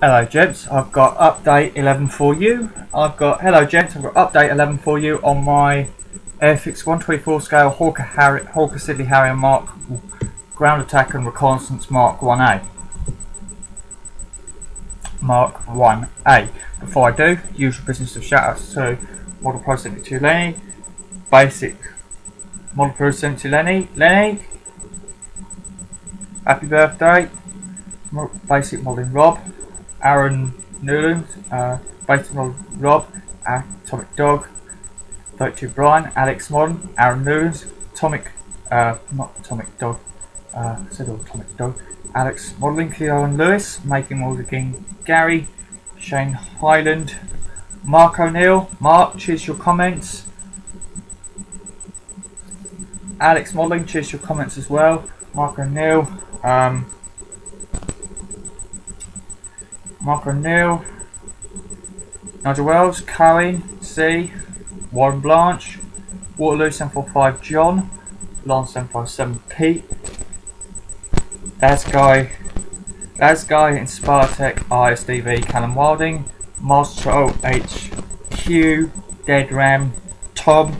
Hello gents, I've got update 11 for you. Hello gents, I've got update 11 for you on my Airfix 124 scale Hawker Siddeley Harrier Mark Ground Attack and Reconnaissance Mark 1a. Mark 1a. Before I do, usual business of shoutouts to Model Pro 72 Lenny, Basic Model Pro 72 Lenny, happy birthday, Basic Modeling Rob, Aaron Newland, Basic Model Rob, Atomic Dog, 32 Brian, Alex Modern, Aaron Newlands, Atomic Dog, Alex Modeling, Cleo and Lewis, Making Modeling Gary, Shane Highland, Mark O'Neill, Mark, cheers your comments, Alex Modeling, cheers your comments as well, Mark O'Neill, Nigel Wells, Cohen, C, Warren Blanche, Waterloo 745 John, Lance 757 Pete, That's Guy in Spartech ISDV Callum Wilding, Master HQ, Dead Ram Tom,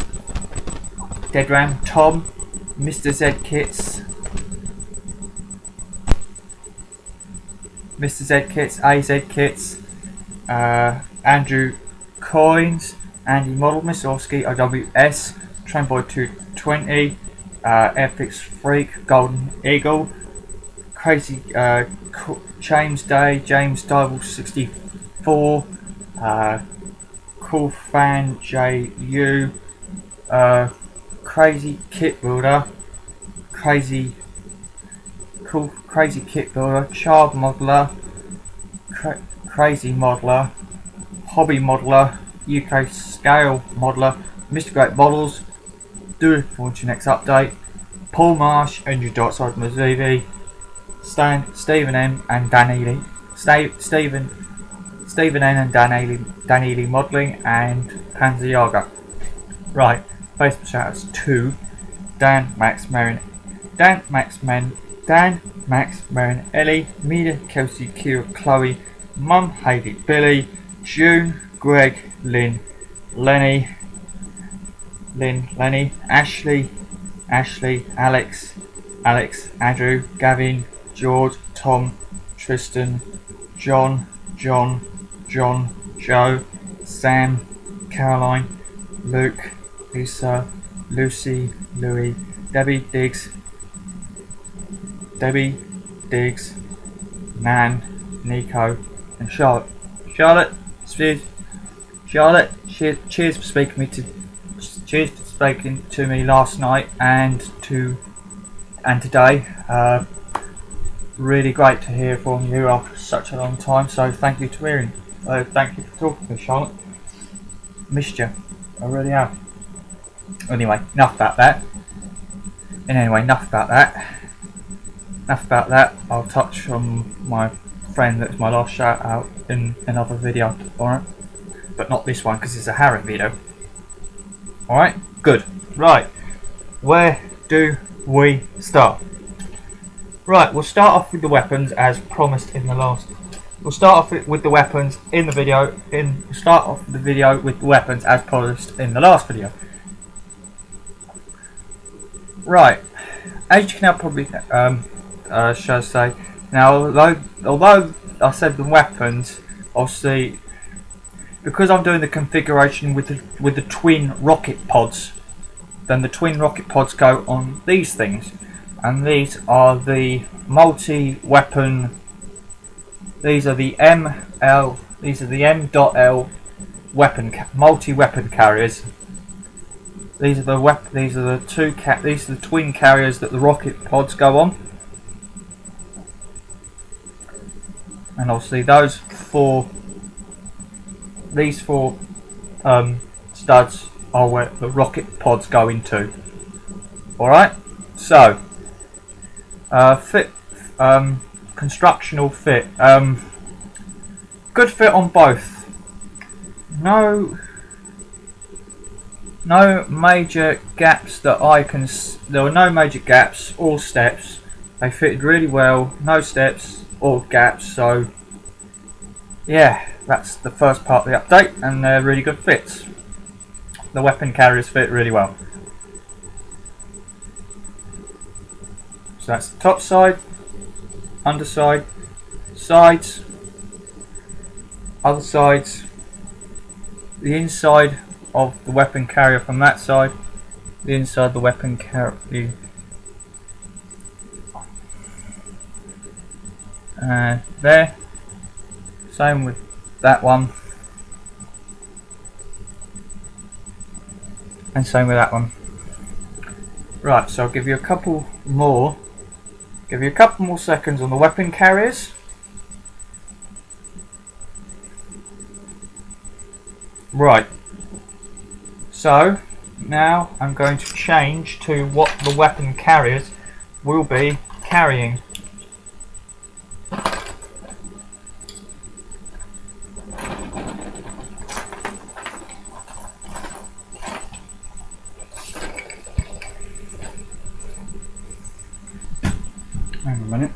Mr. Z Kits, AZ Kits, Andrew Coins, Andy Model, Mr. Oski, OWS, Trainboy 220, Airfix Freak, Golden Eagle, Crazy James Day, James Dival 64, Cool Fan JU, Crazy Kit Builder, Crazy Kit Builder, Child Modeler, Crazy Modeler, Hobby Modeler, UK Scale Modeler, Mr. Great Models, do it for your next update, Paul Marsh, Andrew Dotside Mazuvi, Stephen M and Dan Ely, Stephen N and Dan Ely Modelling, and Panzer Yaga. Right, Facebook shoutouts to Dan, Max, Marin, Ellie, Mina, Kelsey, Kira, Chloe, Mum, Hayley, Billy, June, Greg, Lynn, Lenny, Ashley, Alex, Andrew, Gavin, George, Tom, Tristan, John, Joe, Sam, Caroline, Luke, Lisa, Lucy, Louis, Debbie Diggs, Nan, Nico, and Charlotte. Charlotte, cheers for speaking to me last night and today. Really great to hear from you after such a long time. So thank you to hearing. Thank you for talking to me, Charlotte. Missed you. I really have. Anyway, enough about that. I'll touch on my friend that's my last shout out in another video, alright? But not this one because it's a Harrier video. Alright, good. Right, where do we start? Right, we'll start off with the weapons as promised in the last. We'll start off with the weapons in the video. We'll start off the video with the weapons as promised in the last video. Right, as you can now probably shall I say, now although I said the weapons, obviously because I'm doing the configuration with the twin rocket pods, then the twin rocket pods go on these things, and these are the multi-weapon. These are the M.L. These are the M.L. multi-weapon carriers. These are the twin carriers that the rocket pods go on, and obviously these four studs are where the rocket pods go into. All right, so fit, constructional fit, good fit on both. No major gaps that I can. There were no major gaps. All steps. They fitted really well. No steps or gaps. So yeah, that's the first part of the update, and they're really good fits. The weapon carriers fit really well. So that's the top side, underside, sides, other sides, the inside of the weapon carrier from that side, the inside of the weapon carrier, there. Same with that one, and same with that one. Right, so I'll give you a couple more seconds on the weapon carriers. Right, so now I'm going to change to what the weapon carriers will be carrying. Hang on a minute.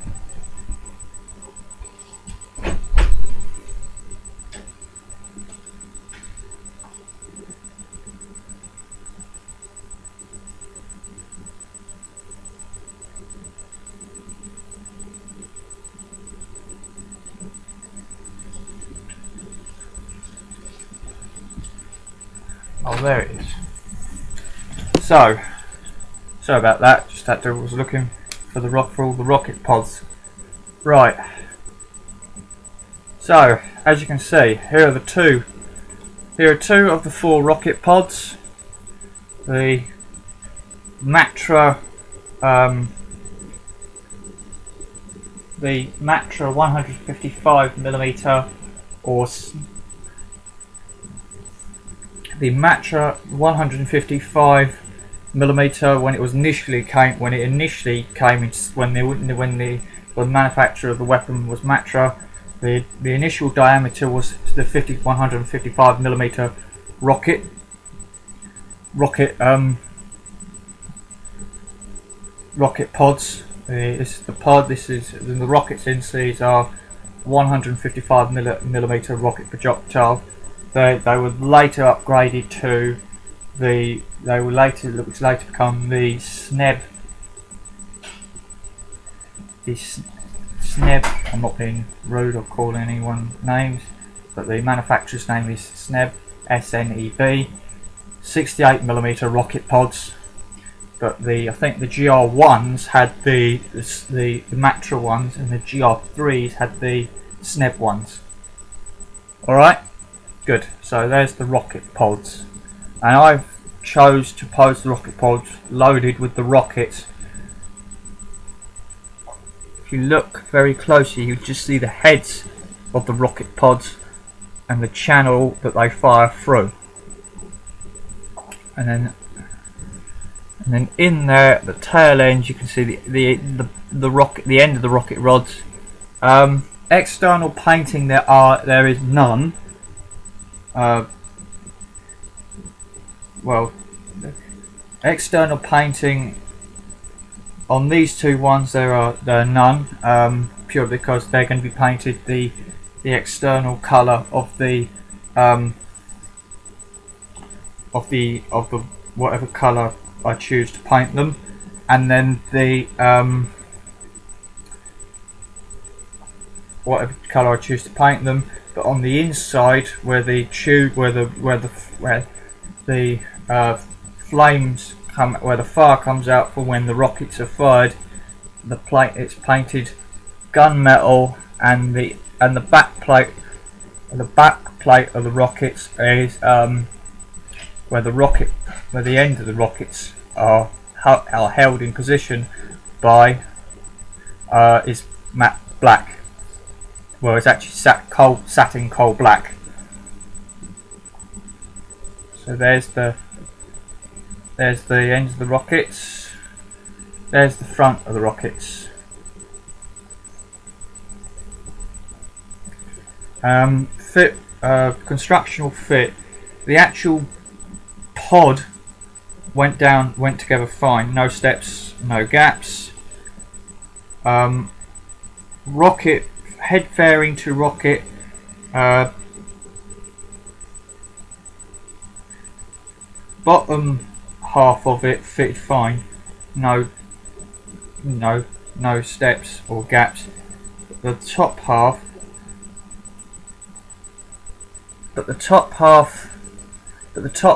Oh, there it is. So, sorry about that. Just had to was looking for all the rocket pods. Right. So, as you can see, here are two of the 4 rocket pods. The Matra 155mm or the Matra 155mm when the manufacturer of the weapon was Matra. The initial diameter was the 155mm rocket pods. This is the pod. This is the rockets in these are 155mm rocket projectile. They were later upgraded to which later become the SNEB. SNEB. I'm not being rude or calling anyone names, but the manufacturer's name is SNEB. SNEB. 68mm rocket pods. But I think the gr.1s had the Matra ones, and the gr.3s had the SNEB ones. Alright, good. So there's the rocket pods, and I've chose to pose the rocket pods loaded with the rockets. If you look very closely, you just see the heads of the rocket pods and the channel that they fire through, and then in there at the tail end you can see the end of the rocket rods. External painting there is none. Well, external painting on these two ones there are none, purely because they're going to be painted the external colour of the whatever colour I choose to paint them, and then the whatever colour I choose to paint them. But on the inside, where the flames come, where the fire comes out for when the rockets are fired, it's painted gunmetal, and the back plate of the rockets is where the end of the rockets are held in position by is matte black. Well, it's actually satin coal black. So there's the end of the rockets. There's the front of the rockets. Constructional fit. The actual pod went together fine. No steps, no gaps. Rocket head fairing to rocket bottom half of it fitted fine, no steps or gaps. The top half, the top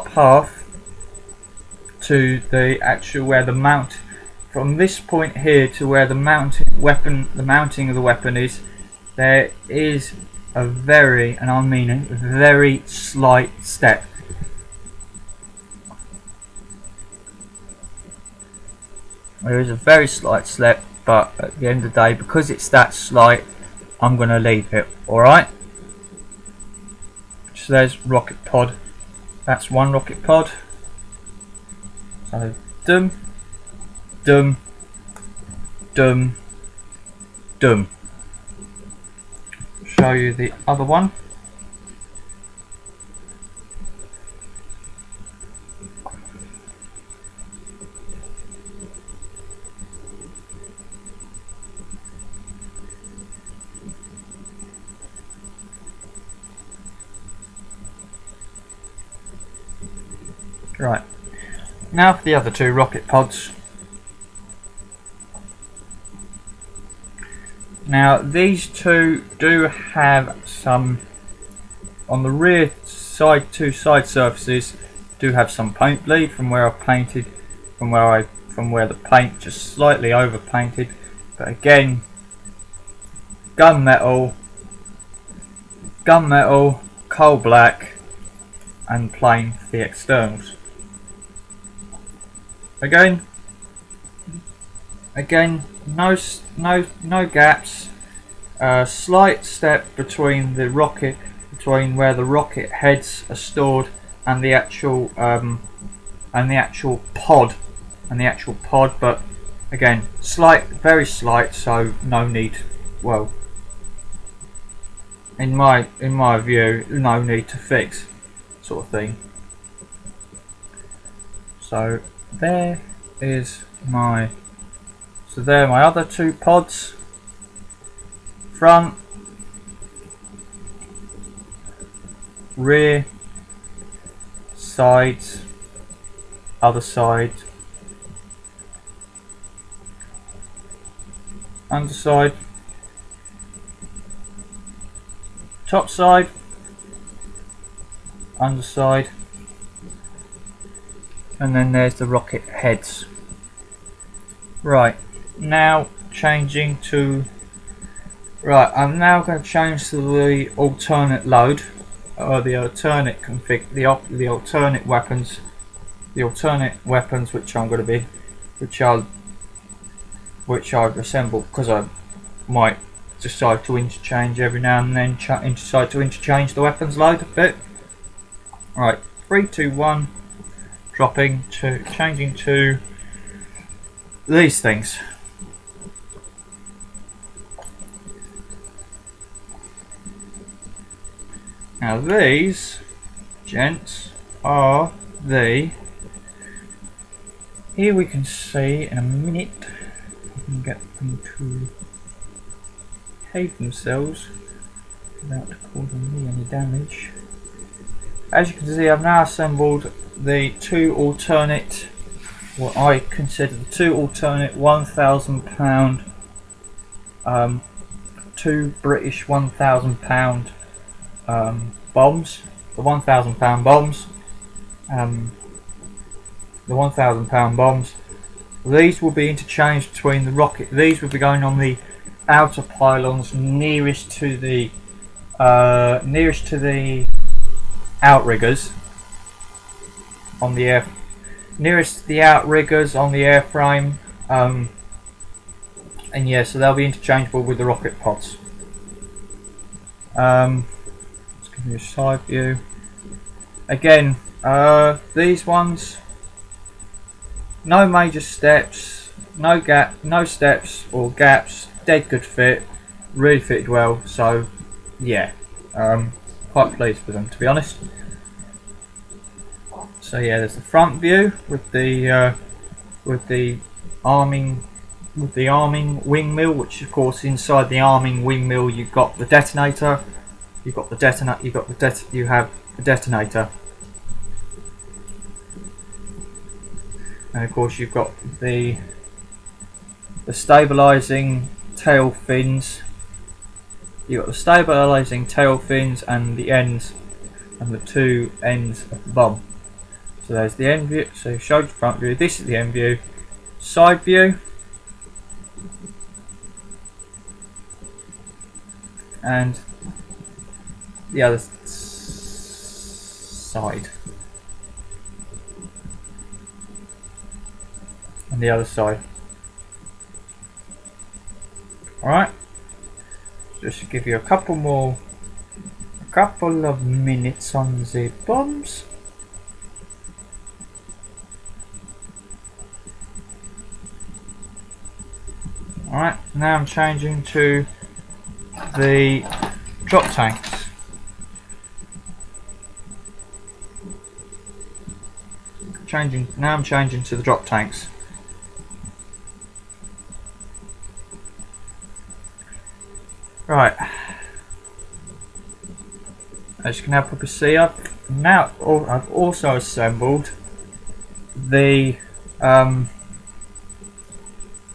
half to the actual where the mount, from this point here to where the mounting of the weapon is, there is a very, and I mean a very slight step. There is a very slight step, but at the end of the day, because it's that slight, I'm going to leave it. Alright? So there's rocket pod. That's one rocket pod. So dum, dum, dum, dum. Show you the other one. Right, now for the other two rocket pods. Now these two do have some, on the rear side, two side surfaces do have some paint bleed from where I painted, from where the paint just slightly over painted, but again, gunmetal, coal black, and plain for the externals. Again, no gaps. Slight step between the rocket, between where the rocket heads are stored and the actual pod, but again, slight, very slight. So no need. Well, in my view, no need to fix, sort of thing. So there is my. So there are my other two pods. Front, rear, sides, other side, underside, top side, underside, and then there's the rocket heads. Right, now changing to, right, I'm now going to change to the alternate load, or the alternate config, the alternate weapons, which I'm going to be, which I've assembled, because I might decide to interchange every now and then, decide to interchange the weapons load a bit. Right, 3, 2, 1, dropping to, changing to these things. Now these, gents, are the, here we can see in a minute, I can get them to behave themselves without causing me any damage. As you can see, I've now assembled the two alternate, what I consider the two alternate £1,000, two British £1,000 bombs, the £1,000 bombs, the £1,000 bombs. These will be interchanged between the rocket. These will be going on the outer pylons nearest to the outriggers on the air, nearest to the outriggers on the airframe, and yeah, so they'll be interchangeable with the rocket pods. Let's give you a side view. Again, these ones, no major steps, no steps or gaps, dead good fit, really fitted well. So yeah, quite pleased with them, to be honest. So yeah, there's the front view with the arming wingmill, which of course inside the arming wingmill you've got the detonator, you've got the detonator. You have the detonator, and of course you've got the stabilizing tail fins. You've got the stabilizing tail fins and the ends, and the two ends of the bomb. So there's the end view. So show the front view. This is the end view. Side view. And the other side. And the other side. Alright. Just to give you a couple of minutes on the bombs. Alright, now I'm changing to the drop tanks. Now I'm changing to the drop tanks. Right. As you can now probably see, I've also assembled the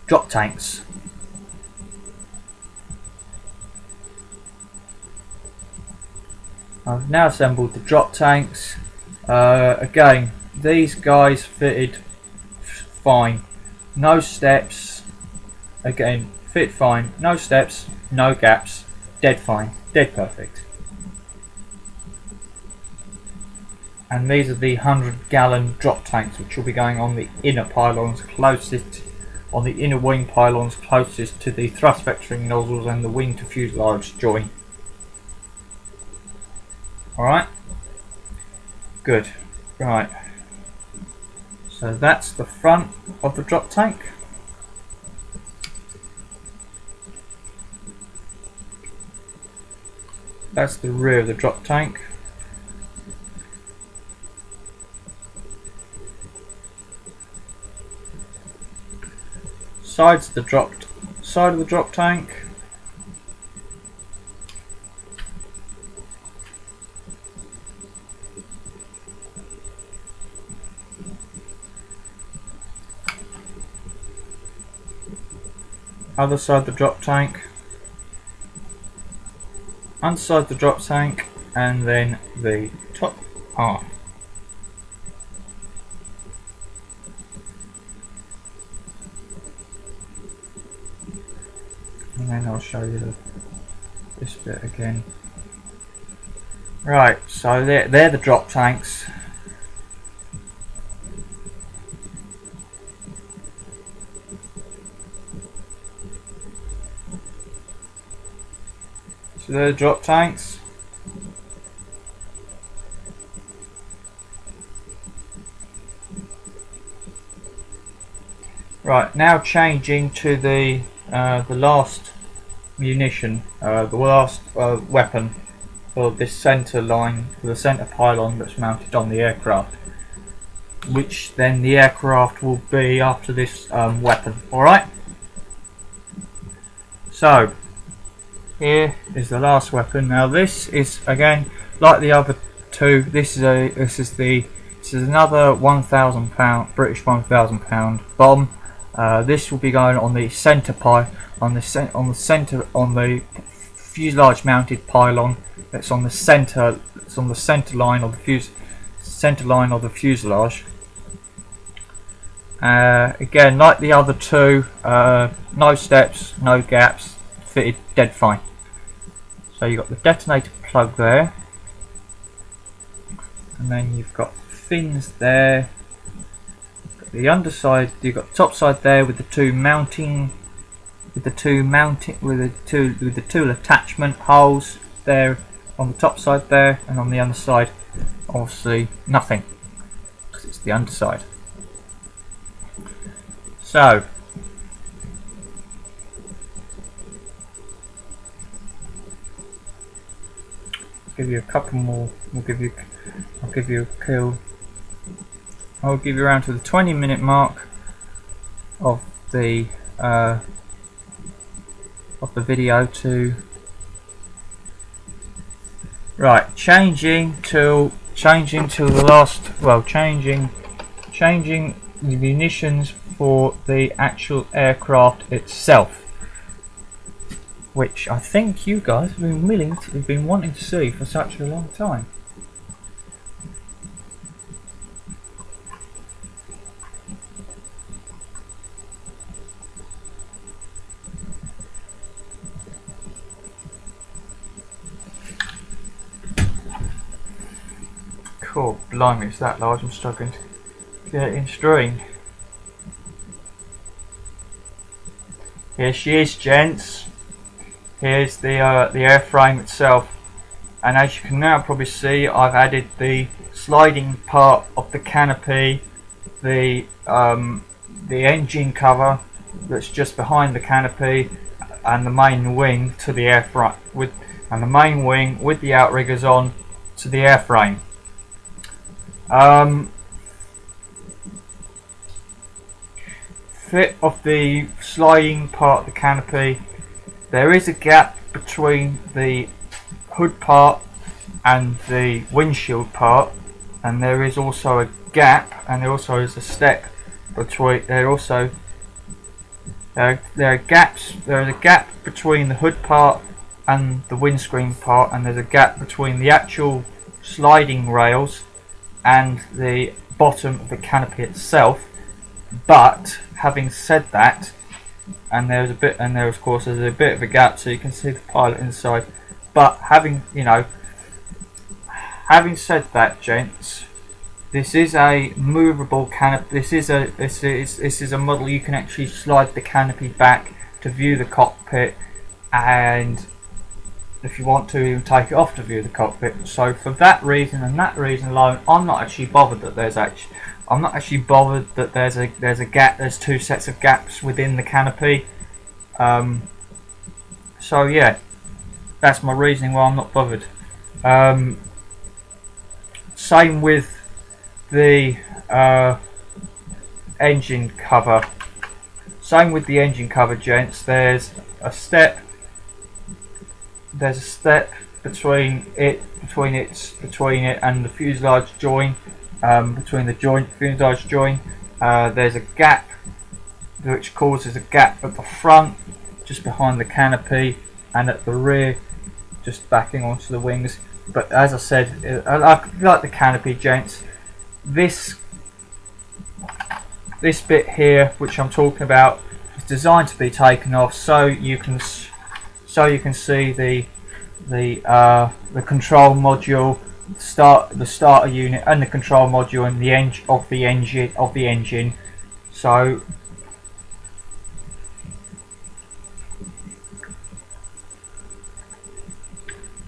drop tanks. I've now assembled the drop tanks. Again, these guys fitted fine. No steps. Again, fit fine. No steps. No gaps. Dead fine. Dead perfect. And these are the 100-gallon drop tanks, which will be going on the inner pylons closest, on the inner wing pylons closest to the thrust vectoring nozzles and the wing to fuselage joint. Alright, good. Right, so that's the front of the drop tank. That's the rear of the drop tank. Side of the drop tank. Other side of the drop tank. Underside the drop tank, and then the top half. And then I'll show you this bit again. Right, so they're the drop tanks. So they're the drop tanks. Right, now changing to the last munition, the last weapon for this center line, for the center pylon that's mounted on the aircraft, which then the aircraft will be after this weapon. Alright, so here is the last weapon. Now this is, again, like the other two, this is another £1,000 British £1,000 bomb. This will be going on the center on the fuselage mounted pylon. That's on the center. It's on the center line of the fuselage. Again, like the other two, no steps, no gaps, fitted dead fine. So you've got the detonator plug there, and then you've got fins there. The underside, you've got the top side there with the two attachment holes there on the top side there, and on the underside, obviously nothing, because it's the underside. So give you a couple more. I'll give you around to the 20-minute mark of the video to Right, changing to the last. Well, changing the munitions for the actual aircraft itself, which I think you guys have been wanting to see for such a long time. Cool, blimey, it's that large. I'm struggling to get it in stream. Here she is, gents. Here's the airframe itself, and as you can now probably see, I've added the sliding part of the canopy, the engine cover that's just behind the canopy, and the main wing to the airframe and the main wing with the outriggers on to the airframe. Fit of the sliding part of the canopy, there is a gap between the hood part and the windshield part, and there is also a gap, and there also is a step between. There is a gap between the hood part and the windscreen part, and there's a gap between the actual sliding rails and the bottom of the canopy itself. But having said that, and there's a bit of a gap, so you can see the pilot inside. But having said that, gents, this is a movable canopy. This is a model you can actually slide the canopy back to view the cockpit, and if you want to, even take it off to view the cockpit. So for that reason and that reason alone, I'm not actually bothered that there's a gap. There's two sets of gaps within the canopy. So yeah, that's my reasoning why I'm not bothered. Same with the engine cover. Same with the engine cover, gents. There's a step between it and the fuselage join. Between the fuselage join, there's a gap which causes a gap at the front, just behind the canopy, and at the rear, just backing onto the wings. But as I said, I like the canopy, gents. This bit here, which I'm talking about, is designed to be taken off so you can see the control module, the starter unit, and the control module, and the engine. So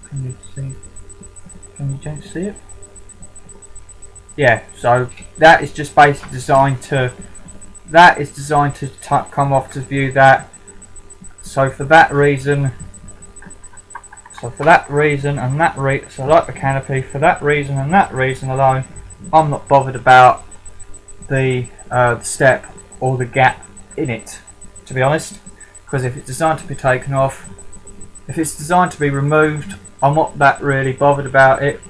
can you see it? Yeah, so that is just basically designed to come off to view that. So for that reason, and that so I like the canopy. For that reason and that reason alone, I'm not bothered about the step or the gap in it, to be honest. Because if it's designed to be taken off, if it's designed to be removed, I'm not that really bothered about it.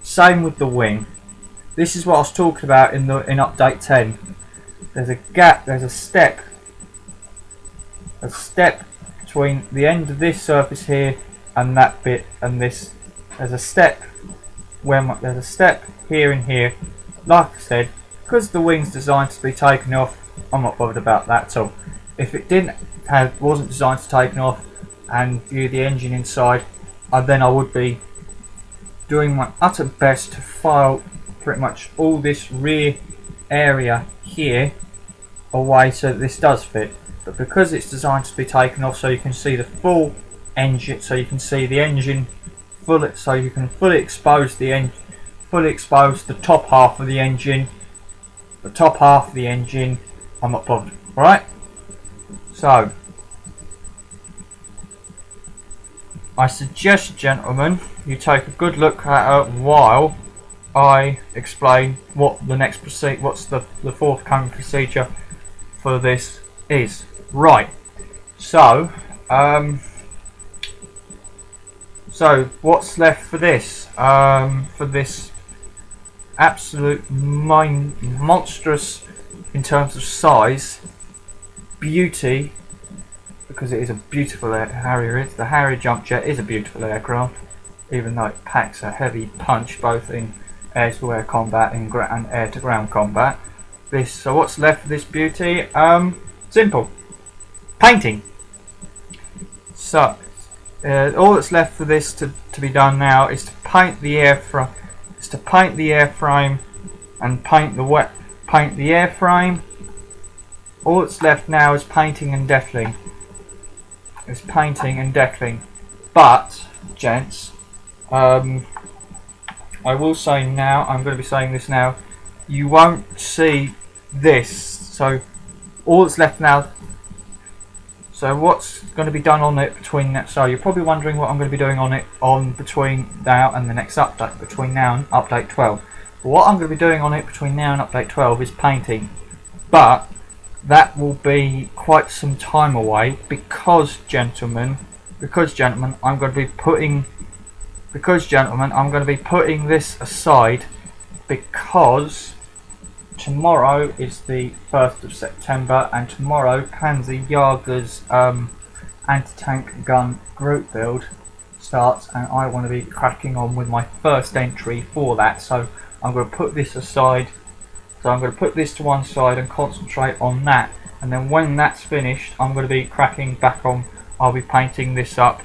Same with the wing. This is what I was talking about in update 10. There's a gap. There's a step between the end of this surface here and that bit and this. There's a step here and here. Like I said, because the wing's designed to be taken off, I'm not bothered about that at all. If it wasn't designed to take off and view the engine inside, then I would be doing my utter best to file pretty much all this rear area here away so that this does fit. But because it's designed to be taken off, so you can see the full engine, so you can see the engine fully, so you can fully expose the top half of the engine. The top half of the engine, I'm not bothered. Alright? So I suggest, gentlemen, you take a good look at it while I explain what the next what's the forthcoming procedure for this is. Right. So So what's left for this? For this absolute monstrous in terms of size, beauty, because it is a beautiful Harrier. The Harrier jump jet is a beautiful aircraft, even though it packs a heavy punch both in air-to-air combat and air-to-ground combat. So what's left for this beauty? Simple. Painting. So all that's left for this to be done now is to paint the airframe. And paint the airframe. All that's left now is painting and deckling. But, gents, I will say now, I'm going to be saying this now, you won't see this. So all that's left now. So what's going to be done on it between that? So you're probably wondering what I'm going to be doing on it between now and the next update, between now and update 12. But what I'm going to be doing on it between now and update 12 is painting. But that will be quite some time away because gentlemen, I'm going to be putting this aside because tomorrow is the 1st of September and tomorrow Panzer Jager's anti-tank gun group build starts, and I want to be cracking on with my first entry for that. So I'm going to put this aside. So I'm going to put this to one side and concentrate on that, and then when that's finished I'm going to be cracking back on. I'll be painting this up,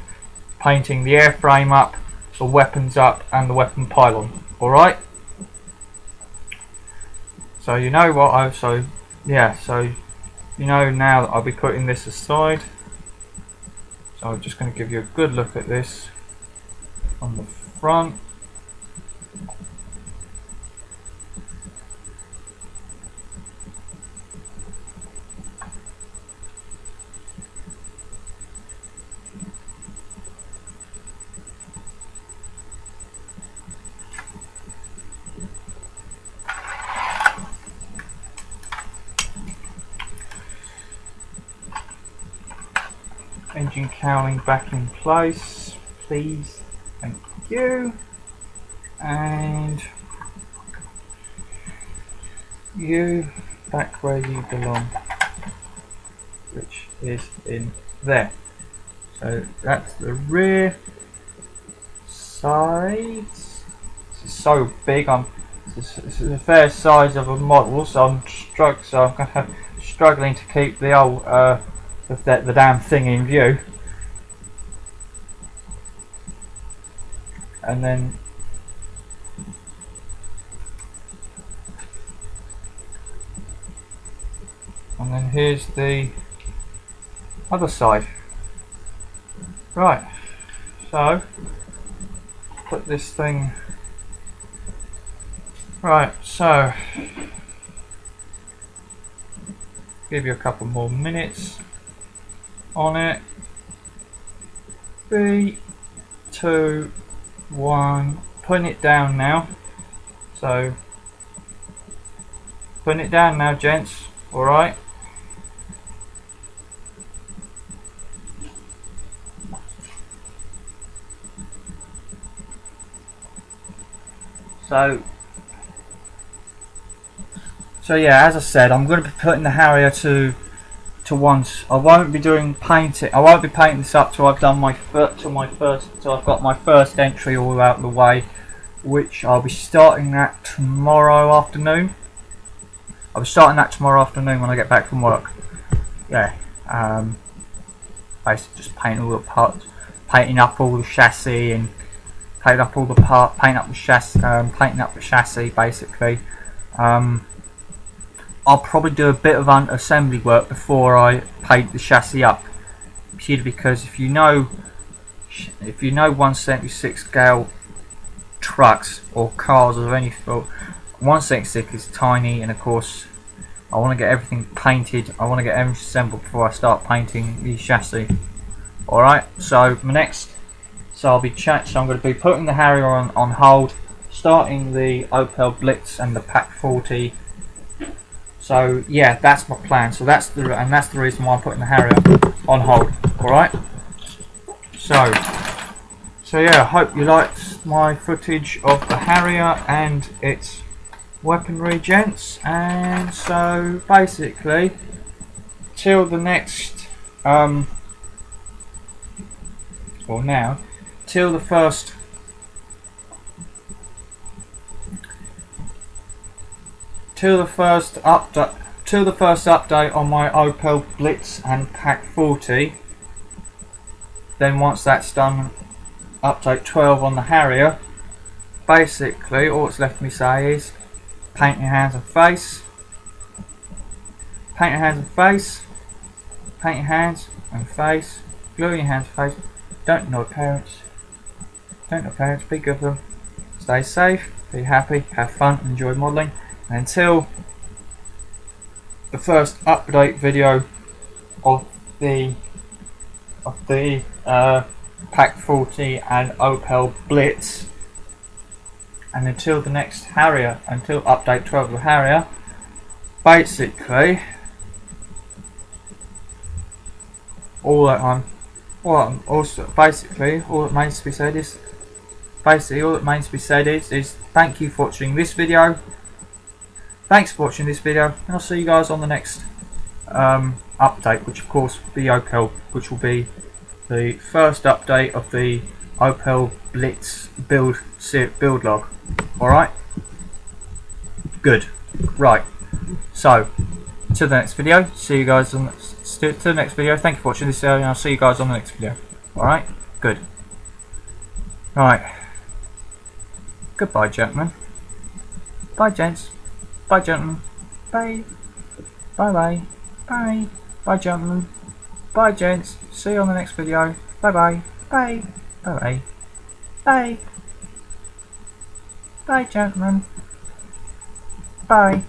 painting the airframe up, the weapons up and the weapon pylon. Alright? So you know what so you know now that I'll be putting this aside. So I'm just going to give you a good look at this on the front. Engine cowling back in place, please, thank you, and you back where you belong, which is in there. So that's the rear sides. This is so big. This is the fair size of a model, so I'm struggling to keep the old the damn thing in view. And then here's the other side. Right, so put this thing right, so give you a couple more minutes on it. 3, 2, 1, putting it down now. So putting it down now, gents. Alright. So yeah, as I said, I'm going to be putting the Harrier to once. I won't be doing painting. I won't be painting this up till I've done till I've got my first entry all out of the way, which I'll be starting that tomorrow afternoon. I'll be starting that tomorrow afternoon when I get back from work. Yeah, basically just painting all the parts, painting up all the chassis and painting up all the parts, painting up the chassis basically. I'll probably do a bit of assembly work before I paint the chassis up, purely because if you know 176 scale trucks or cars of any sort, 176 is tiny, and of course I want to get everything painted. I want to get everything assembled before I start painting the chassis. Alright, so I'm going to be putting the Harrier on hold, starting the Opel Blitz and the Pack 40. So yeah, that's my plan. So that's the reason why I'm putting the Harrier on hold. All right. So So yeah, I hope you liked my footage of the Harrier and its weaponry, gents. And so basically, till the next till the first update on my Opel Blitz and Pack 40. Then once that's done, update 12 on the Harrier. Basically, all it's left me say is paint your hands and face. Paint your hands and face. Paint your hands and face. Glue your hands and face. Don't know parents. Don't know parents. Be good with them. Stay safe. Be happy. Have fun. Enjoy modelling. Until the first update video of the Pack 40 and Opel Blitz, and until the next Harrier, until update 12 of the Harrier, basically all that remains to be said is thank you for watching this video. Thanks for watching this video, and I'll see you guys on the next update, which of course will be Opel, which will be the first update of the Opel Blitz build log. Alright? Good. Right. So, to the next video, see you guys on the next video. Thank you for watching this video, and I'll see you guys on the next video. Alright? Good. Right. Goodbye, gentlemen. Bye, gents. Bye, gentlemen. Bye. Bye, bye. Bye. Bye, gentlemen. Bye, gents. See you on the next video. Bye, bye. Bye. Bye, bye. Bye. Bye, gentlemen. Bye.